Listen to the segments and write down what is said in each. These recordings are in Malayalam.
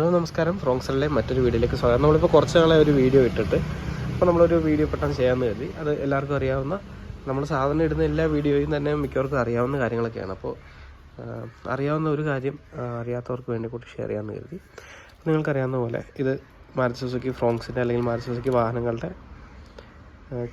ഹലോ നമസ്കാരം, ഫ്രോങ്സലിലെ മറ്റൊരു വീഡിയോയിലേക്ക് സ്വാഗതം. നമ്മളിപ്പോൾ കുറച്ച് നാളെ ഒരു വീഡിയോ ഇട്ടിട്ട് അപ്പോൾ നമ്മളൊരു വീഡിയോ പെട്ടെന്ന് ചെയ്യാമെന്ന് കരുതി. അത് എല്ലാവർക്കും അറിയാവുന്ന, നമ്മൾ സാധാരണ ഇടുന്ന എല്ലാ വീഡിയോയും തന്നെ മിക്കവർക്കും അറിയാവുന്ന കാര്യങ്ങളൊക്കെയാണ്. അപ്പോൾ അറിയാവുന്ന ഒരു കാര്യം അറിയാത്തവർക്ക് വേണ്ടി കൂടി ഷെയർ ചെയ്യാമെന്ന് കരുതി. നിങ്ങൾക്കറിയാവുന്ന പോലെ ഇത് മാരുതി സുസുക്കി ഫ്രോങ്സിൻ്റെ അല്ലെങ്കിൽ മാരുതി സുസുക്കി വാഹനങ്ങളുടെ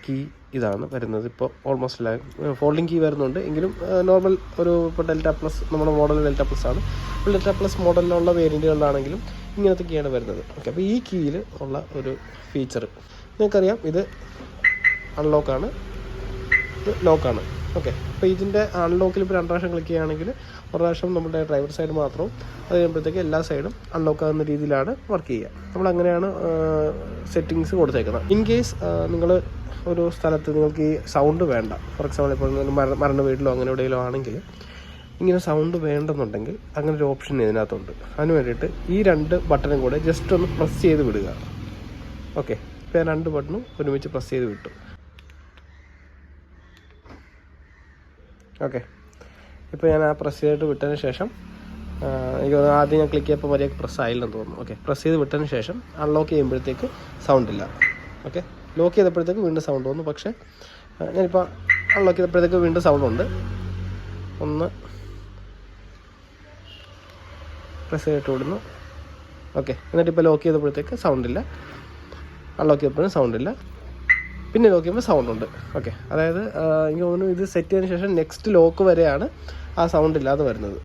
കീ ഇതാണ് വരുന്നത്. ഇപ്പോൾ ഓൾമോസ്റ്റ് ഫോൾഡിങ് കീ വരുന്നുണ്ട് എങ്കിലും നോർമൽ ഒരു ഇപ്പോൾ ഡെൽറ്റ പ്ലസ് നമ്മുടെ മോഡൽ ഡെൽറ്റ പ്ലസ് ആണ്. ഇപ്പോൾ ഡെൽറ്റ പ്ലസ് മോഡലിലുള്ള വേരിയൻറ്റുകളിലാണെങ്കിലും ഇങ്ങനത്തെ കീയാണ് വരുന്നത്. ഓക്കെ, അപ്പോൾ ഈ കീയിൽ ഉള്ള ഒരു ഫീച്ചർ നിങ്ങൾക്കറിയാം, ഇത് അൺലോക്കാണ്, ഇത് ലോക്കാണ്. ഓക്കെ, അപ്പോൾ ഇതിൻ്റെ അൺലോക്കിൽ ഇപ്പോൾ 2 പ്രാവശ്യം ക്ലിക്ക് ചെയ്യുകയാണെങ്കിൽ ഒരു പ്രാവശ്യം നമ്മുടെ ഡ്രൈവർ സൈഡ് മാത്രവും, അത് കഴിയുമ്പോഴത്തേക്ക് എല്ലാ സൈഡും അൺലോക്ക് ആകുന്ന രീതിയിലാണ് വർക്ക് ചെയ്യുക. നമ്മളങ്ങനെയാണ് സെറ്റിങ്സ് കൊടുത്തേക്കുന്നത്. ഇൻ കേസ് നിങ്ങൾ ഒരു സ്ഥലത്ത് നിങ്ങൾക്ക് ഈ സൗണ്ട് വേണ്ട, ഫോർ എക്സാമ്പിൾ ഇപ്പോൾ മരണ വീട്ടിലോ അങ്ങനെ എവിടെയെങ്കിലും ആണെങ്കിൽ ഇങ്ങനെ സൗണ്ട് വേണ്ടെന്നുണ്ടെങ്കിൽ അങ്ങനെ ഒരു ഓപ്ഷൻ ഇതിനകത്തുണ്ട്. അതിന് വേണ്ടിയിട്ട് ഈ 2 ബട്ടണും കൂടെ ജസ്റ്റ് ഒന്ന് പ്രസ് ചെയ്ത് വിടുക. ഓക്കെ, ഇപ്പോൾ ഞാൻ 2 ബട്ടണും ഒരുമിച്ച് പ്രസ് ചെയ്ത് വിട്ടു. ഓക്കെ, ഇപ്പോൾ ഞാൻ ആ പ്രസ് ചെയ്തിട്ട് വിട്ടതിന് ശേഷം എനിക്ക് ആദ്യം ഞാൻ ക്ലിക്ക് ചെയ്യപ്പോൾ മര്യാദക്ക് പ്രസ് ആയില്ലെന്ന് തോന്നുന്നു. ഓക്കെ, പ്രസ് ചെയ്ത് വിട്ടതിന് ശേഷം അൺലോക്ക് ചെയ്യുമ്പോഴത്തേക്ക് സൗണ്ട് ഇല്ല. ഓക്കെ, ലോക്ക് ചെയ്തപ്പോഴത്തേക്ക് വീണ്ടും സൗണ്ട് വന്നു. പക്ഷേ ഞാനിപ്പോൾ അൺലോക്ക് ചെയ്തപ്പോഴത്തേക്ക് വീണ്ടും സൗണ്ട് ഉണ്ട്. ഒന്ന് പ്രസ് ചെയ്തിട്ട് വിടുന്നു. ഓക്കെ, എന്നിട്ടിപ്പോൾ ലോക്ക് ചെയ്തപ്പോഴത്തേക്ക് സൗണ്ടില്ല, അൺലോക്ക് ചെയ്തപ്പോഴും സൗണ്ടില്ല, പിന്നെ ലോക്ക് ചെയ്യുമ്പോൾ സൗണ്ട് ഉണ്ട്. ഓക്കെ, അതായത് എനിക്ക് തോന്നുന്നു ഇത് സെറ്റ് ചെയ്തതിന് ശേഷം നെക്സ്റ്റ് ലോക്ക് വരെയാണ് ആ സൗണ്ട് ഇല്ലാതെ വരുന്നത്.